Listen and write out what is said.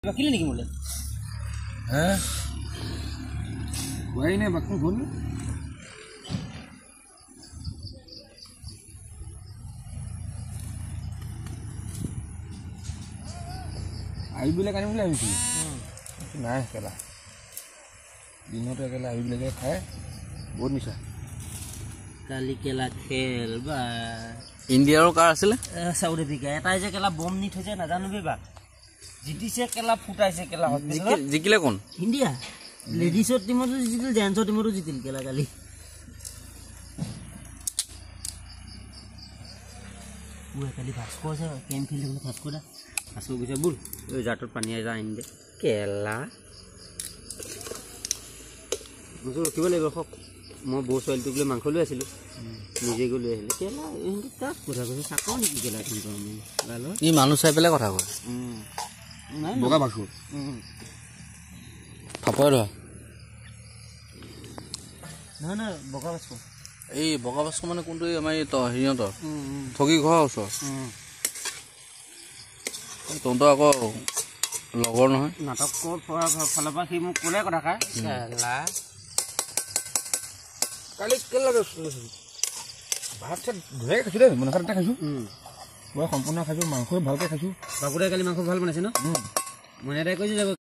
Bakile niki mule? Hah? Wah ini bakal gun. Ayu bila kan mulai itu. Nah, kala. Dino tuh kala ayu bila kayak বহুত নিশা কালি কেলা খেল বা ইন্ডিয়াৰ কাৰ আছিল south Africa এটাই যে কেলা বম নি থৈছে নাজানো বেবা জিতিছে কেলা ফুটাইছে কেলা জিকিলে কোন ইন্ডিয়া লেডিছৰ টিমতো জিতিল জেন্টছৰ টিমতো জিতিল কেলা কালি ওই কালি ভাস্কো আছে কেম খেলি ভাস্কো দা ভাস্কো গৈছে বুল ওই জাটত পানী আই যা ইন্দে কেলা মুজো কিবা লাগিব খক মই বৌ ছোৱালীটো বোলে মাংস লৈ আছিলোঁ নিজে গৈ লৈ আহিলে কেলা ইহঁতি কাক কথা কৈছে চাকওঁ নেকি কেলা কিন্তু আমি গালো ই মানুহ চাই পেলাই কথা কয় বগা বাকু ফাপৰ ধৰা না বগা বাস্কো এই বগা বাস্কো মানে কোনটো আমাৰ এই হিৰিহঁতৰ ঠগি ঘৰৰ ওচৰ তহঁতৰ আকৌ লগৰ নহয় নাটকৰ ফালৰ পৰা সি মোক ক'লে কথা খাই কেলা কালি কেলা ভাত চাত ধুই খাইছো দেই মনে খাটা খাইছো মই সম্পূৰ্ণ খাইছো মাংস ভালকে খাইছো বাবুদাই কালি মাংস ভাল বনাইছে ন মনে দাই কৈছে যাব